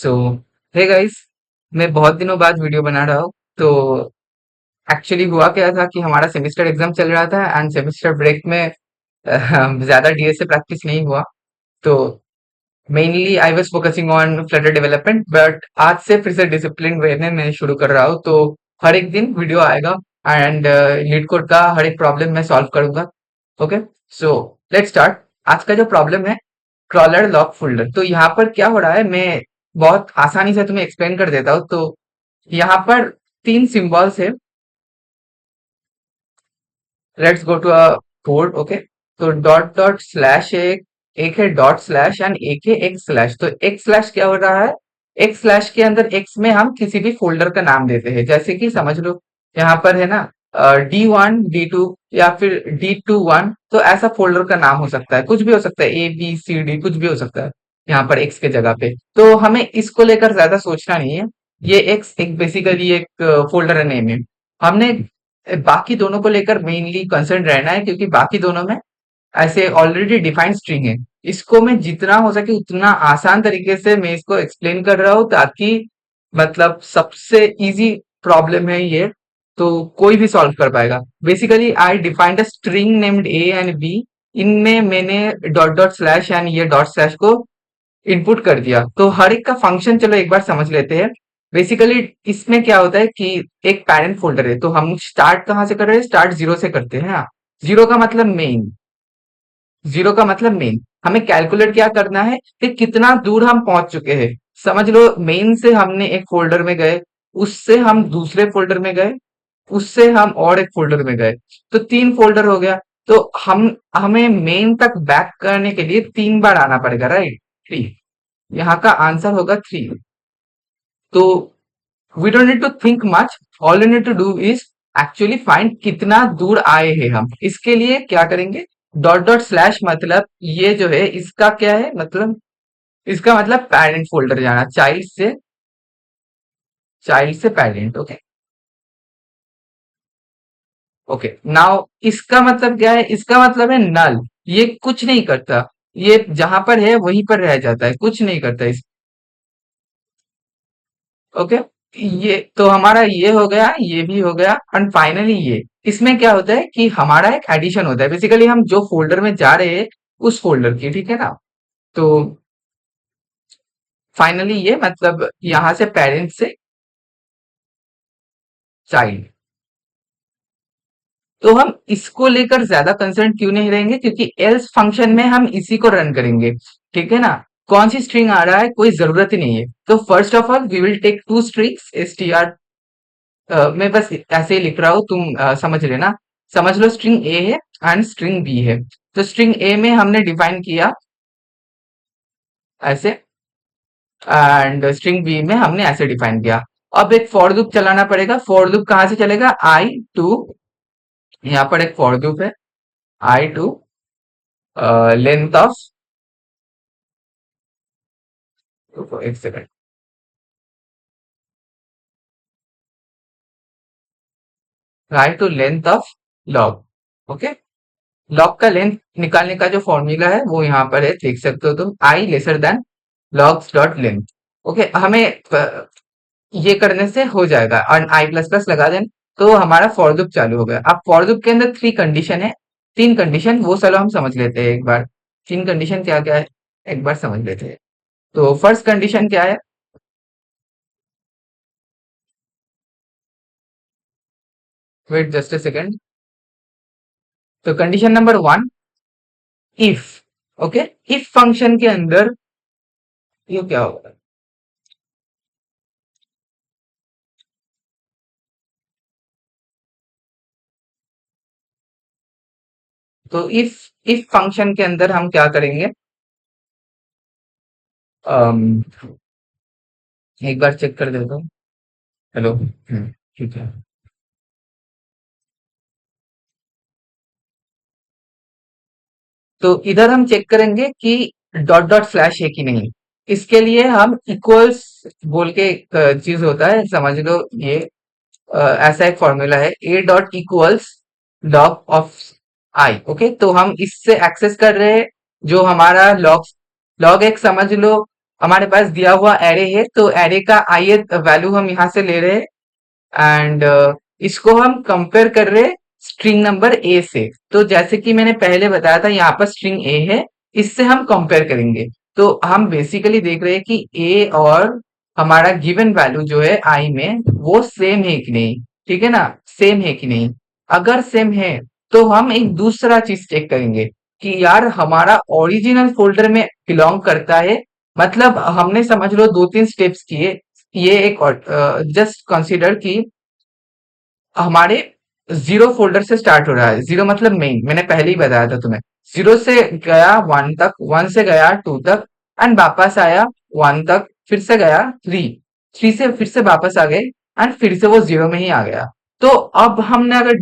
सो hey guys, मैं बहुत दिनों बाद वीडियो बना रहा हूँ। तो एक्चुअली हुआ क्या था कि हमारा सेमेस्टर एग्जाम चल रहा था एंड सेमेस्टर ब्रेक में ज्यादा डीएस से प्रैक्टिस नहीं हुआ। तो mainly I was focusing on Flutter development, but आज से फिर से डिसिप्लिन वे में मैं शुरू कर रहा हूँ। तो हर एक दिन वीडियो आएगा एंड लीड कोड का हर एक प्रॉब्लम मैं सॉल्व करूंगा। Okay, so let's start. आज का जो प्रॉब्लम है, क्रॉलर लॉक फोल्डर। तो यहाँ पर क्या हो रहा है, मैं बहुत आसानी से तुम्हें एक्सप्लेन कर देता हूँ। तो यहाँ पर तीन सिंबल्स है। Let's go to a code. Okay, तो डॉट डॉट स्लैश एक है डॉट स्लैश एंड एक है एक स्लैश। तो एक स्लैश क्या हो रहा है, एक स्लैश के अंदर एक्स में हम किसी भी फोल्डर का नाम देते हैं। जैसे कि समझ लो यहाँ पर है ना, D1 D2 या फिर D21। तो ऐसा फोल्डर का नाम हो सकता है, कुछ भी हो सकता है, ABCD कुछ भी हो सकता है यहाँ पर एक्स के जगह पे। तो हमें इसको लेकर ज्यादा सोचना नहीं है। ये एक्स एक बेसिकली एक फोल्डर नेम है। हमने बाकी दोनों को लेकर मेनली कंसर्न रहना है, क्योंकि बाकी दोनों में ऐसे ऑलरेडी डिफाइंड स्ट्रिंग है। इसको मैं जितना हो सके उतना आसान तरीके से मैं इसको एक्सप्लेन कर रहा हूँ, ताकि मतलब सबसे इजी प्रॉब्लम है ये, तो कोई भी सॉल्व कर पाएगा। Basically I defined a string named A and B. इनमें मैंने डॉट डॉट स्लैश एंड ये डॉट स्लैश को इनपुट कर दिया। तो हर एक का फंक्शन चलो एक बार समझ लेते हैं। बेसिकली इसमें क्या होता है कि एक पेरेंट फोल्डर है। तो हम स्टार्ट कहाँ से कर रहे हैं, स्टार्ट जीरो से करते हैं। हाँ, जीरो का मतलब मेन, जीरो का मतलब मेन। हमें कैलकुलेट क्या करना है कि कितना दूर हम पहुंच चुके हैं। समझ लो मेन से हमने एक फोल्डर में गए, उससे हम दूसरे फोल्डर में गए, उससे हम और एक फोल्डर में गए। तो तीन फोल्डर हो गया। तो हमें मेन तक बैक करने के लिए तीन बार आना पड़ेगा, राइट? थ्री। यहाँ का आंसर होगा थ्री। तो we don't need to think much. All you need to do is actually find कितना दूर आए हैं हम। इसके लिए क्या करेंगे, डॉट डॉट स्लैश मतलब ये जो है इसका क्या है मतलब, इसका मतलब पेरेंट फोल्डर जाना, चाइल्ड से पेरेंट। ओके, ओके नाउ इसका मतलब क्या है, इसका मतलब है नल। ये कुछ नहीं करता, ये जहां पर है वहीं पर रह जाता है, कुछ नहीं करता इस। ओके, ये तो हमारा ये हो गया, ये भी हो गया एंड फाइनली ये। इसमें क्या होता है कि हमारा एक एडिशन होता है। बेसिकली हम जो फोल्डर में जा रहे हैं उस फोल्डर की, ठीक है ना। तो फाइनली ये मतलब यहाँ से पेरेंट से चाइल्ड। तो हम इसको लेकर ज्यादा कंसर्न क्यों नहीं रहेंगे, क्योंकि एल्स फंक्शन में हम इसी को रन करेंगे, ठीक है ना। कौन सी स्ट्रिंग आ रहा है कोई जरूरत ही नहीं है। तो first of all we will take two strings str। मैं बस ऐसे ही लिख रहा हूँ, तुम समझ लेना। समझ लो स्ट्रिंग ए है एंड स्ट्रिंग बी है। तो स्ट्रिंग ए में हमने डिफाइन किया ऐसे, एंड स्ट्रिंग बी में हमने ऐसे डिफाइन किया। अब एक फॉर लूप चलाना पड़ेगा। फॉर लूप कहाँ से चलेगा, I टू, यहाँ पर एक फॉर लूप है, I टू लेंथ ऑफ, एक second, I to length of log. Okay, log का लेंथ निकालने का जो फॉर्मूला है वो यहाँ पर है, देख सकते हो तुम, I lesser than logs dot length. Okay, हमें ये करने से हो जाएगा और आई प्लस प्लस लगा दें, तो हमारा फॉर लूप चालू हो गया। अब फॉर लूप के अंदर थ्री कंडीशन है, तीन कंडीशन, वो चलो हम समझ लेते हैं एक बार। तीन कंडीशन क्या क्या है एक बार समझ लेते हैं। तो फर्स्ट कंडीशन क्या है, वेट जस्ट अ सेकंड। तो condition number one, if. Okay, if function के अंदर ये क्या होगा, तो इफ फंक्शन के अंदर हम क्या करेंगे, अम, एक बार चेक कर देता हूँ। हेलो, ठीक है। तो इधर हम चेक करेंगे कि डॉट डॉट स्लैश है कि नहीं। इसके लिए हम इक्वल्स बोल के एक चीज होता है, समझ लो ये ऐसा एक फॉर्मूला है, ए dot equals log of I. Okay, तो हम इससे एक्सेस कर रहे हैं जो हमारा लॉग, लॉग एक समझ लो हमारे पास दिया हुआ एरे है, तो एरे का ith वैल्यू हम यहाँ से ले रहे हैं एंड इसको हम कंपेयर कर रहे हैं स्ट्रिंग नंबर ए से। तो जैसे कि मैंने पहले बताया था, यहाँ पर स्ट्रिंग ए है, इससे हम कंपेयर करेंगे। तो हम बेसिकली देख रहे हैं कि ए और हमारा गिवन वैल्यू जो है आई में वो सेम है कि नहीं। ठीक है ना, सेम है कि नहीं। अगर सेम है तो हम एक दूसरा चीज चेक करेंगे कि यार हमारा ओरिजिनल फोल्डर में बिलोंग करता है। मतलब हमने समझ लो दो तीन स्टेप्स किए। ये एक जस्ट कंसीडर कि हमारे जीरो फोल्डर से स्टार्ट हो रहा है। जीरो मतलब मेन, मैंने पहले ही बताया था तुम्हें। जीरो से गया वन तक, वन से गया टू तक एंड वापस आया वन तक, फिर से गया थ्री, थ्री से फिर से वापस आ गए एंड फिर से वो जीरो में ही आ गया। तो अब हमने अगर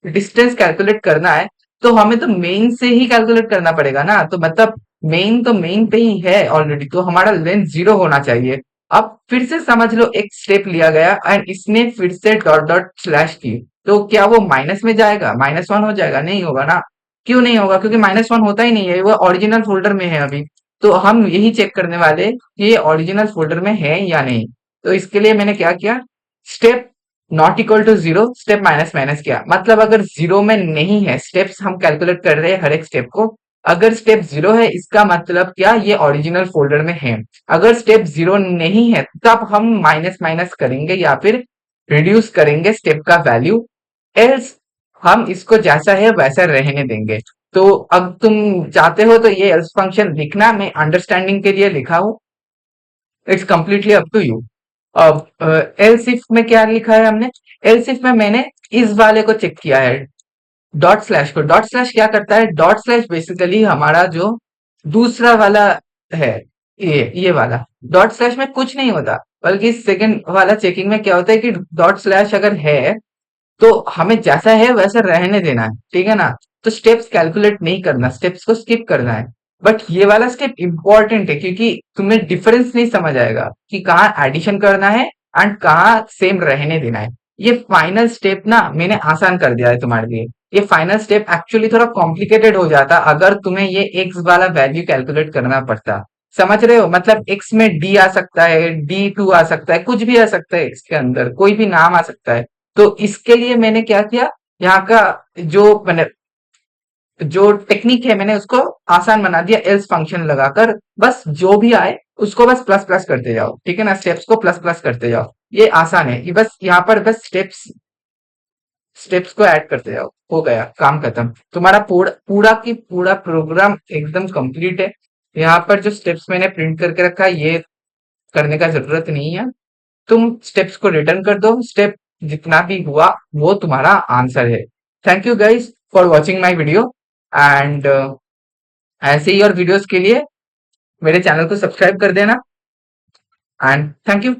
डिस्टेंस कैलकुलेट करना है तो हमें तो मेन से ही कैलकुलेट करना पड़ेगा ना। तो मतलब मेन तो मेन पे ही है ऑलरेडी, तो हमारा लेंथ जीरो होना चाहिए। अब फिर से समझ लो एक स्टेप लिया गया एंड इसने फिर से डॉट डॉट स्लैश की, तो क्या वो माइनस में जाएगा, माइनस वन हो जाएगा? नहीं होगा ना। क्यों नहीं होगा? क्योंकि माइनस वन होता ही नहीं है, वो ओरिजिनल फोल्डर में है अभी। तो हम यही चेक करने वाले कि ये ओरिजिनल फोल्डर में है या नहीं। तो इसके लिए मैंने क्या किया, step not equal to zero, step minus minus किया। मतलब अगर जीरो में नहीं है, स्टेप्स हम कैलकुलेट कर रहे हैं हर एक स्टेप को, अगर स्टेप जीरो है इसका मतलब क्या, ये ओरिजिनल फोल्डर में है। अगर स्टेप जीरो नहीं है तब हम माइनस माइनस करेंगे या फिर रिड्यूस करेंगे स्टेप का वैल्यू। एल्स हम इसको जैसा है वैसा रहने देंगे। तो अब तुम चाहते हो तो ये एल्स फंक्शन लिखना, मैं अंडरस्टैंडिंग के लिए लिखा हूं। It's completely up to you. अब एल्स इफ में क्या लिखा है हमने, एल्स इफ में मैंने इस वाले को चेक किया है, डॉट स्लैश को। डॉट स्लैश क्या करता है, डॉट स्लैश बेसिकली हमारा जो दूसरा वाला है, ये वाला डॉट स्लैश में कुछ नहीं होता, बल्कि सेकंड वाला चेकिंग में क्या होता है कि डॉट स्लैश अगर है तो हमें जैसा है वैसा रहने देना है। ठीक है ना। तो स्टेप्स कैलकुलेट नहीं करना, स्टेप्स को स्किप करना है। बट ये वाला स्टेप इंपॉर्टेंट है क्योंकि तुम्हें डिफरेंस नहीं समझ आएगा कि कहाँ एडिशन करना है एंड कहाँ सेम रहने देना है। ये फाइनल स्टेप ना मैंने आसान कर दिया है तुम्हारे लिए। ये फाइनल स्टेप एक्चुअली थोड़ा कॉम्प्लिकेटेड हो जाता अगर तुम्हें ये एक्स वाला वैल्यू कैलकुलेट करना पड़ता। समझ रहे हो? मतलब एक्स में डी आ सकता है, डी टू आ सकता है, कुछ भी आ सकता है, एक्स के अंदर कोई भी नाम आ सकता है। तो इसके लिए मैंने क्या किया, यहाँ का जो मैंने जो टेक्निक है मैंने उसको आसान बना दिया, एल्स फंक्शन लगाकर बस जो भी आए उसको बस प्लस प्लस करते जाओ। ठीक है ना, स्टेप्स को प्लस प्लस करते जाओ। ये आसान है, ये बस यहाँ पर बस स्टेप्स स्टेप्स को ऐड करते जाओ, हो गया काम खत्म। तुम्हारा पूरा पूरा की पूरा प्रोग्राम एकदम कंप्लीट है। यहाँ पर जो स्टेप्स मैंने प्रिंट करके रखा है ये करने का जरूरत नहीं है। तुम स्टेप्स को रिटर्न कर दो, स्टेप जितना भी हुआ वो तुम्हारा आंसर है। Thank you guys for watching my video and ऐसे ही और वीडियोस के लिए मेरे चैनल को सब्सक्राइब कर देना एंड थैंक यू।